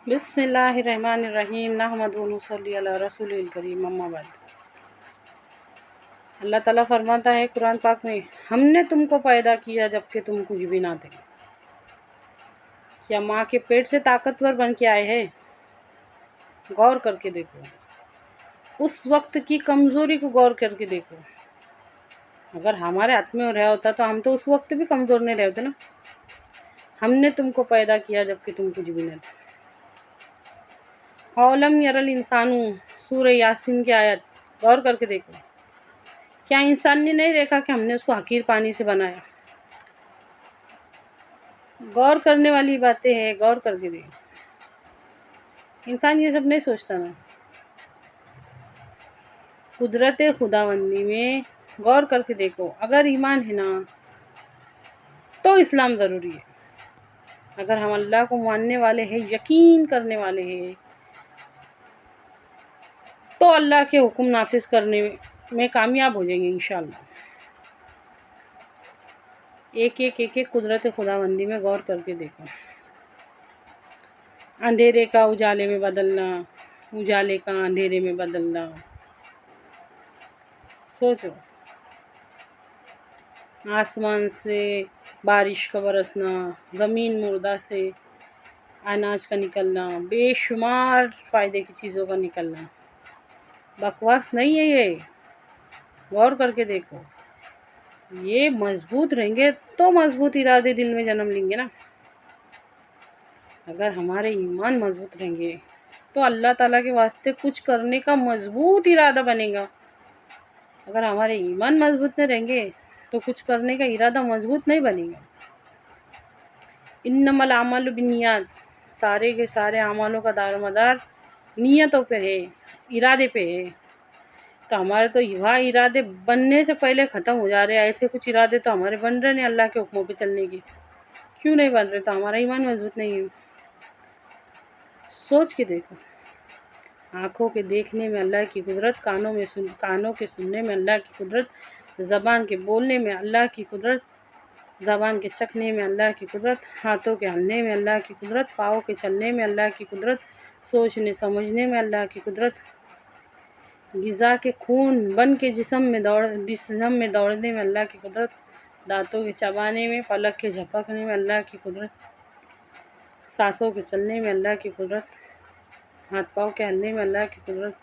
بسم اللہ الرحمن الرحیم نحمدہ و نصلی علی رسول الکریم اما بعد۔ اللہ تعالیٰ فرماتا ہے قرآن پاک میں، ہم نے تم کو پیدا کیا جبکہ تم کچھ بھی نہ تھے۔ کیا ماں کے پیٹ سے طاقتور بن کے آئے ہیں؟ غور کر کے دیکھو، اس وقت کی کمزوری کو غور کر کے دیکھو۔ اگر ہمارے ہاتھ میں رہا ہوتا تو ہم تو اس وقت بھی کمزور نہیں رہے ہوتے نا۔ ہم نے تم کو پیدا کیا جبکہ تم کچھ بھی نہ تھے۔ اولم یر الانسان، سورہ یاسین کی آیت غور کر کے دیکھو۔ کیا انسان نے نہیں دیکھا کہ ہم نے اس کو حقیر پانی سے بنایا؟ غور کرنے والی باتیں ہیں، غور کر کے دیکھو۔ انسان یہ سب نہیں سوچتا نا۔ قدرت خداوندی میں غور کر کے دیکھو۔ اگر ایمان ہے نا تو اسلام ضروری ہے۔ اگر ہم اللہ کو ماننے والے ہیں، یقین کرنے والے ہیں، تو اللہ کے حکم نافذ کرنے میں کامیاب ہو جائیں گے انشاءاللہ۔ ایک قدرت خداوندی میں غور کر کے دیکھو۔ اندھیرے کا اجالے میں بدلنا، اجالے کا اندھیرے میں بدلنا، سوچو۔ آسمان سے بارش کا برسنا، زمین مردہ سے اناج کا نکلنا، بے شمار فائدے کی چیزوں کا نکلنا، بکواس نہیں ہے یہ۔ غور کر کے دیکھو۔ یہ مضبوط رہیں گے تو مضبوط ارادے دل میں جنم لیں گے نا۔ اگر ہمارے ایمان مضبوط رہیں گے تو اللہ تعالیٰ کے واسطے کچھ کرنے کا مضبوط ارادہ بنے گا۔ اگر ہمارے ایمان مضبوط نہیں رہیں گے تو کچھ کرنے کا ارادہ مضبوط نہیں بنے گا۔ انما الاعمال بالنیات، سارے کے سارے اعمالوں کا دار و مدار نیتوں پہ ہے، ارادے پہ ہے۔ تو ہمارے تو یہ ارادے بننے سے پہلے ختم ہو جا رہے ہیں۔ ایسے کچھ ارادے تو ہمارے بن رہے ہیں اللہ کے حکموں پہ چلنے کے۔ کیوں نہیں بن رہے؟ تو ہمارا ایمان مضبوط نہیں ہے۔ سوچ کے دیکھو۔ آنکھوں کے دیکھنے میں اللہ کی قدرت، کانوں کے سننے میں اللہ کی قدرت، زبان کے بولنے میں اللہ کی قدرت، زبان کے چکھنے میں اللہ کی قدرت، ہاتھوں کے ہلنے میں اللہ کی قدرت، پاؤں کے چلنے میں اللہ کی قدرت، سوچنے سمجھنے میں اللہ کی قدرت، غذا کے خون بن کے جسم میں دوڑنے میں اللہ کی قدرت، دانتوں کے چبانے میں، پلک کے جھپکنے میں اللہ کی قدرت، سانسوں کے چلنے میں اللہ کی قدرت، ہاتھ پاؤں کے ہلنے میں اللہ کی قدرت۔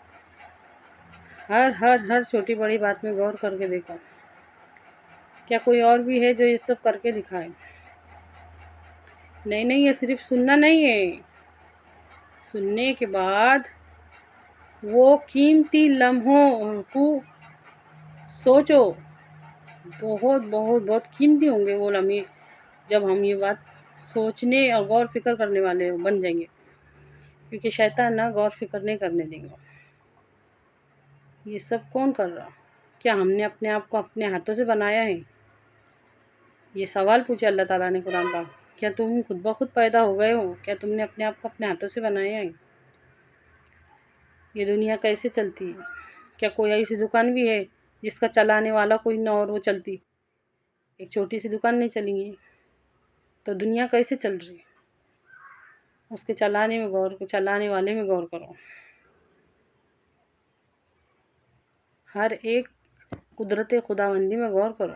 ہر چھوٹی بڑی بات میں غور کر کے دیکھو۔ کیا کوئی اور بھی ہے جو یہ سب کر کے دکھائے؟ نہیں، یہ صرف سننا نہیں ہے۔ سننے کے بعد وہ قیمتی لمحوں کو سوچو۔ بہت قیمتی ہوں گے وہ لمحے جب ہم یہ بات سوچنے اور غور فکر کرنے والے بن جائیں گے، کیونکہ شیطان نہ غور فکر نہیں کرنے دیں گے۔ یہ سب کون کر رہا؟ کیا ہم نے اپنے آپ کو اپنے ہاتھوں سے بنایا ہے؟ یہ سوال پوچھا اللہ تعالیٰ نے قرآن پاک۔ کیا تم خود بخود پیدا ہو گئے ہو؟ کیا تم نے اپنے آپ کو اپنے ہاتھوں سے بنایا ہے؟ یہ دنیا کیسے چلتی ہے؟ کیا کوئی ایسی دکان بھی ہے جس کا چلانے والا کوئی نہ اور وہ چلتی؟ ایک چھوٹی سی دکان نہیں چلیں گی تو دنیا کیسے چل رہی؟ اس کے چلانے والے میں غور کرو۔ ہر ایک قدرت خداوندی میں غور کرو۔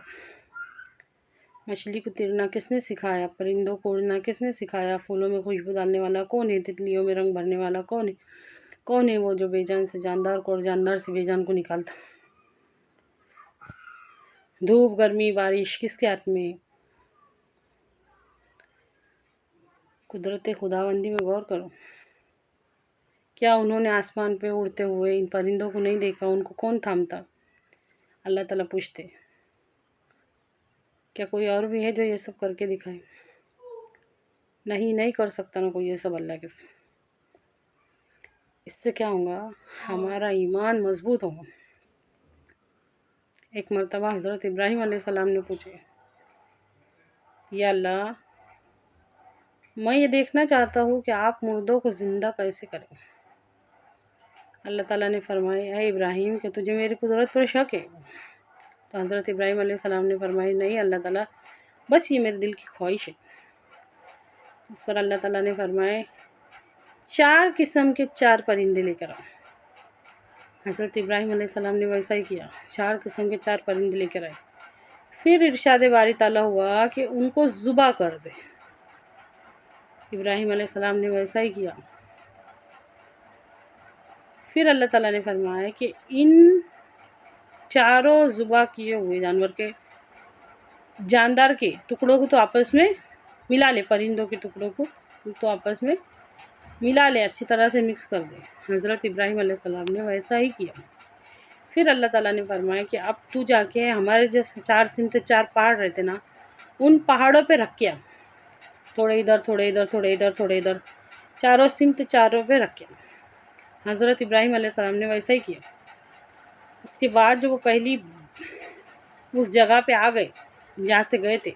مچھلی کو تیرنا کس نے سکھایا؟ پرندوں کو اڑنا کس نے سکھایا؟ پھولوں میں خوشبو ڈالنے والا کون ہے؟ تتلیوں میں رنگ بھرنے والا کون ہے؟ کون ہے وہ جو بے جان سے جاندار کو اور جاندار سے بے جان کو نکالتا؟ دھوپ، گرمی، بارش کس کے ہاتھ میں ہے؟ قدرت خداوندی میں غور کرو۔ کیا انہوں نے آسمان پہ اڑتے ہوئے ان پرندوں کو نہیں دیکھا؟ ان کو کون تھامتا؟ اللہ تعالیٰ پوچھتے۔ کیا کوئی اور بھی ہے جو یہ سب کر کے دکھائے؟ نہیں کر سکتا نا کوئی یہ سب اللہ کے ساتھ۔ اس سے کیا ہوگا؟ ہمارا ایمان مضبوط ہوگا۔ ایک مرتبہ حضرت ابراہیم علیہ السلام نے پوچھے، یا اللہ، میں یہ دیکھنا چاہتا ہوں کہ آپ مردوں کو زندہ کیسے کریں؟ اللہ تعالیٰ نے فرمایا، اے ابراہیم، کہ تجھے میری قدرت پر شک ہے؟ تو حضرت ابراہیم علیہ السلام نے فرمایا، نہیں اللہ تعالیٰ، بس یہ میرے دل کی خواہش ہے۔ اس پر اللہ تعالیٰ نے فرمایا، 4 قسم کے 4 پرندے لے کر آؤ۔ حضرت ابراہیم علیہ السلام نے ویسا ہی کیا، 4 قسم کے 4 پرندے لے کر آئے۔ پھر ارشاد باری تعالیٰ ہوا کہ ان کو ذبح کر دے۔ ابراہیم علیہ السلام نے ویسا ہی کیا۔ پھر اللہ تعالیٰ نے فرمایا کہ ان چاروں ذبح کیے ہوئے جاندار کے ٹکڑوں کو تو آپس میں ملا لے، پرندوں کے ٹکڑوں کو تو آپس میں ملا لے، اچھی طرح سے مکس کر دے۔ حضرت ابراہیم علیہ السلام نے ویسا ہی کیا۔ پھر اللہ تعالیٰ نے فرمایا کہ اب تو جا کے ہمارے جو 4 سمت 4 پہاڑ رہتے نا، ان پہاڑوں پہ رکھ کے آ، تھوڑے ادھر تھوڑے ادھر تھوڑے ادھر تھوڑے ادھر، چاروں سمت چاروں پہ رکھ کے آ۔ حضرت ابراہیم علیہ السلام نے ویسا ہی کیا۔ اس کے بعد جب وہ پہلی اس جگہ پہ آ گئے جہاں سے گئے تھے،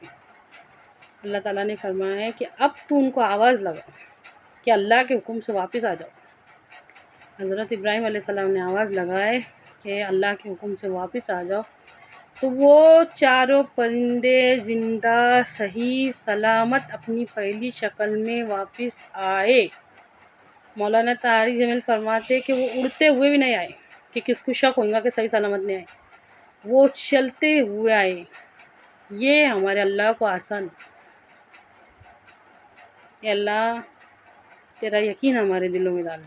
اللہ تعالیٰ نے فرمایا ہے کہ اب تو ان کو آواز لگا کہ اللہ کے حکم سے واپس آ جاؤ۔ حضرت ابراہیم علیہ السلام نے آواز لگائے کہ اللہ کے حکم سے واپس آ جاؤ، تو وہ چاروں پرندے زندہ صحیح سلامت اپنی پہلی شکل میں واپس آئے۔ مولانا طاہری جمیل فرماتے کہ وہ اڑتے ہوئے بھی نہیں آئے کہ کس کو شک ہوگا کہ صحیح سلامت نہیں آئے، وہ چلتے ہوئے آئے۔ یہ ہمارے اللہ کو آسان، کہ اللہ تیرا یقین ہمارے دلوں میں ڈال۔